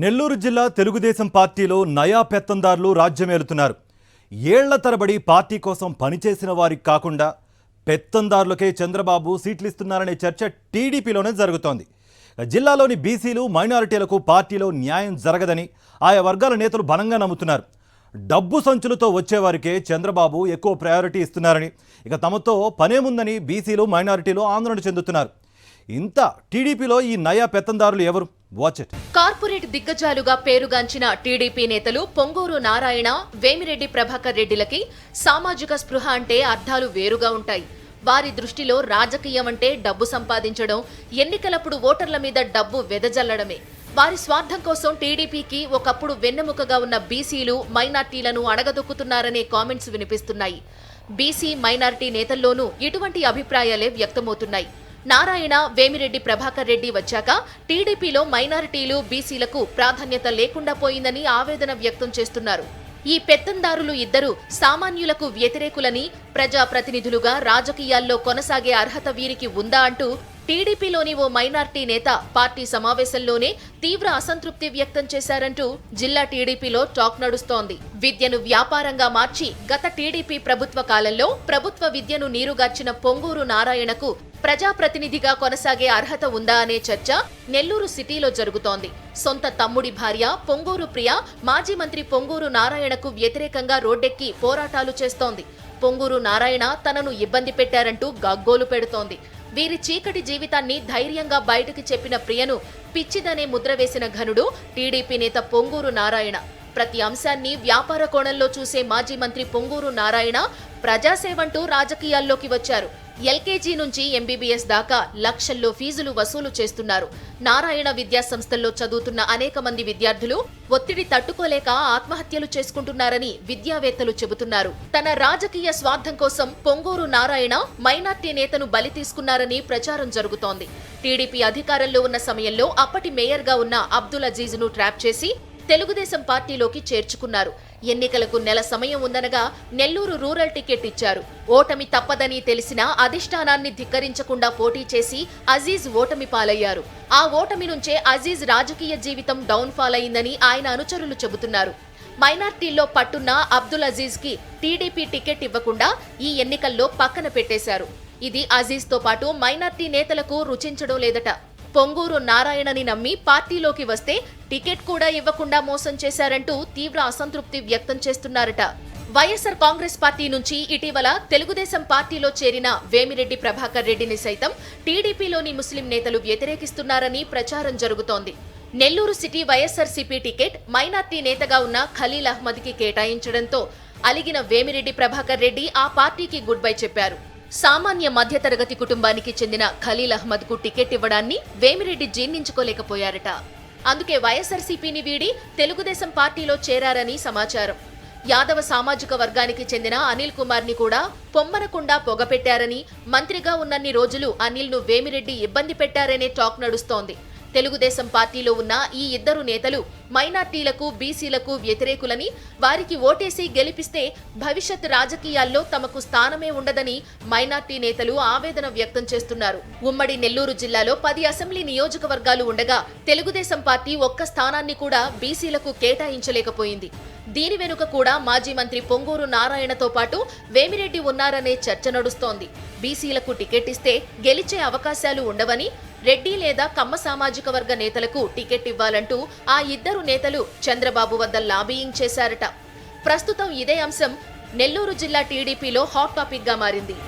నెల్లూరు జిల్లా తెలుగుదేశం పార్టీలో నయా పెత్తందారులు రాజ్యమేలుతున్నారు. ఏళ్ల తరబడి పార్టీ కోసం పనిచేసిన వారికి కాకుండా పెత్తందారులకే చంద్రబాబు సీట్లు ఇస్తున్నారనే చర్చ టీడీపీలోనే జరుగుతోంది. జిల్లాలోని బీసీలు, మైనారిటీలకు పార్టీలో న్యాయం జరగదని ఆయా వర్గాల నేతలు బలంగా నమ్ముతున్నారు. డబ్బు సంచులతో వచ్చేవారికే చంద్రబాబు ఎక్కువ ప్రయారిటీ ఇస్తున్నారని, ఇక తమతో పనేముందని బీసీలు, మైనారిటీలు ఆందోళన చెందుతున్నారు. ఇంత టీడీపీలో ఈ నయా పెత్తందారులు ఎవరు? Watch it. కార్పొరేట్ దిగ్గజాలుగా పేరుగాంచిన టీడీపీ నేతలు పొంగూరు నారాయణ, వేమిరెడ్డి ప్రభాకర్ రెడ్డిలకి సామాజిక స్పృహ అంటే అర్థాలు వేరుగా ఉంటాయి. వారి దృష్టిలో రాజకీయం అంటే డబ్బు సంపాదించడం, ఎన్నికలప్పుడు ఓటర్ల మీద డబ్బు వెదజల్లడమే. వారి స్వార్థం కోసం టీడీపీకి ఒకప్పుడు వెన్నెముకగా ఉన్న బీసీలు, మైనార్టీలను అడగదొక్కుతున్నారనే కామెంట్స్ వినిపిస్తున్నాయి. బీసీ, మైనార్టీ నేతల్లోనూ ఇటువంటి అభిప్రాయాలే వ్యక్తమవుతున్నాయి. నారాయణ, వేమిరెడ్డి ప్రభాకర్ రెడ్డి వచ్చాక టీడీపీలో మైనారిటీలు, బీసీలకు ప్రాధాన్యత లేకుండా పోయిందని ఆవేదన వ్యక్తం చేస్తున్నారు. ఈ పెత్తందారులు ఇద్దరు సామాన్యులకు వ్యతిరేకులని, ప్రజాప్రతినిధులుగా రాజకీయాల్లో కొనసాగే అర్హత వీరికి ఉందా అంటూ టీడీపీలోని ఓ మైనార్టీ నేత పార్టీ సమావేశంలోనే తీవ్ర అసంతృప్తి వ్యక్తం చేశారంటూ జిల్లా టీడీపీలో టాక్ నడుస్తోంది. విద్యను వ్యాపారంగా మార్చి గత టీడీపీ ప్రభుత్వ కాలంలో ప్రభుత్వ విద్యను నీరుగార్చిన పొంగూరు నారాయణకు ప్రజాప్రతినిధిగా కొనసాగే అర్హత ఉందా అనే చర్చ నెల్లూరు సిటీలో జరుగుతోంది. సొంత తమ్ముడి భార్య పొంగూరు ప్రియ మాజీ మంత్రి పొంగూరు నారాయణకు వ్యతిరేకంగా రోడ్డెక్కి పోరాటాలు చేస్తోంది. పొంగూరు నారాయణ తనను ఇబ్బంది పెట్టారంటూ గగ్గోలు పెడుతోంది. వీరి చీకటి జీవితాన్ని ధైర్యంగా బయటకు చెప్పిన ప్రియను పిచ్చిదనే ముద్ర వేసిన ఘనుడు టీడీపీ నేత పొంగూరు నారాయణ. ప్రతి అంశాన్ని వ్యాపార కోణంలో చూసే మాజీ మంత్రి పొంగూరు నారాయణ ప్రజాసేవంటూ రాజకీయాల్లోకి వచ్చారు. ఎల్కేజీ నుంచి ఎంబీబీఎస్ దాకా లక్షల్లో ఫీజులు వసూలు చేస్తున్నారు. నారాయణ విద్యా సంస్థల్లో చదువుతున్న అనేక మంది విద్యార్థులు ఒత్తిడి తట్టుకోలేక ఆత్మహత్యలు చేసుకుంటున్నారని విద్యావేత్తలు చెబుతున్నారు. తన రాజకీయ స్వార్థం కోసం పొంగూరు నారాయణ మైనార్టీ నేతను బలి తీసుకున్నారని ప్రచారం జరుగుతోంది. టీడీపీ అధికారంలో ఉన్న సమయంలో అప్పటి మేయర్గా ఉన్న అబ్దుల్ అజీజ్ ను ట్రాప్ చేసి తెలుగుదేశం పార్టీలోకి చేర్చుకున్నారు. ఎన్నికలకు నెల సమయం ఉందనగా నెల్లూరు రూరల్ టికెట్ ఇచ్చారు. ఓటమి తప్పదని తెలిసినా అధిష్టానాన్ని ధిక్కరించకుండా పోటీ చేసి అజీజ్ ఓటమి పాలయ్యారు. ఆ ఓటమి నుంచే అజీజ్ రాజకీయ జీవితం డౌన్ ఫాల్ అయిందని ఆయన అనుచరులు చెబుతున్నారు. మైనార్టీల్లో పట్టున్న అబ్దుల్ అజీజ్ కి టీడీపీ టికెట్ ఇవ్వకుండా ఈ ఎన్నికల్లో పక్కన పెట్టేశారు. ఇది అజీజ్ తో పాటు మైనార్టీ నేతలకు రుచించడం లేదట. పొంగూరు నారాయణని నమ్మి పార్టీలోకి వస్తే టికెట్ కూడా ఇవ్వకుండా మోసం చేశారంటూ తీవ్ర అసంతృప్తి వ్యక్తం చేస్తున్నారట. వైఎస్ఆర్ కాంగ్రెస్ పార్టీ నుంచి ఇటీవల తెలుగుదేశం పార్టీలో చేరిన వేమిరెడ్డి ప్రభాకర్ రెడ్డిని సైతం టీడీపీలోని ముస్లిం నేతలు వ్యతిరేకిస్తున్నారని ప్రచారం జరుగుతోంది. Nellore city YSRCP ticket minority నేతగా ఉన్న ఖలీల్ అహ్మద్ కి కేటాయించడంతో అలిగిన వేమిరెడ్డి ప్రభాకర్ రెడ్డి ఆ పార్టీకి గుడ్ బై చెప్పారు. సామాన్య మధ్యతరగతి కుటుంబానికి చెందిన ఖలీల్ అహ్మద్ కు టికెట్ ఇవ్వడాన్ని వేమిరెడ్డి జీర్ణించుకోలేకపోయారట. అందుకే వైఎస్ఆర్సీపీని వీడి తెలుగుదేశం పార్టీలో చేరారని సమాచారం. యాదవ సామాజిక వర్గానికి చెందిన అనిల్ కుమార్ ని కూడా పొమ్మనకుండా పొగపెట్టారని, మంత్రిగా ఉన్నన్ని రోజులు అనిల్ ను వేమిరెడ్డి ఇబ్బంది పెట్టారనే టాక్ నడుస్తోంది. తెలుగుదేశం పార్టీలో ఉన్న ఈ ఇద్దరు నేతలు మైనార్టీలకు, బీసీలకు వ్యతిరేకులని, వారికి ఓటేసి గెలిపిస్తే భవిష్యత్ రాజకీయాల్లో తమకు స్థానమే ఉండదని మైనార్టీ నేతలు ఆవేదన వ్యక్తం చేస్తున్నారు. ఉమ్మడి నెల్లూరు జిల్లాలో 10 అసెంబ్లీ నియోజకవర్గాలు ఉండగా తెలుగుదేశం పార్టీ ఒక్క స్థానాన్ని కూడా బీసీలకు కేటాయించలేకపోయింది. దీని వెనుక కూడా మాజీ మంత్రి పొంగూరు నారాయణతో పాటు వేమిరెడ్డి ఉన్నారనే చర్చ నడుస్తోంది. బీసీలకు టికెట్ ఇస్తే గెలిచే అవకాశాలు ఉండవని, రెడ్డి లేదా కమ్మ సామాజిక వర్గ నేతలకు టికెట్ ఇవ్వాలంటూ ఆ ఇద్దరు నేతలు చంద్రబాబు వద్ద లాబీయింగ్ చేశారట. ప్రస్తుతం ఇదే అంశం నెల్లూరు జిల్లా టీడీపీలో హాట్ టాపిక్ గా మారింది.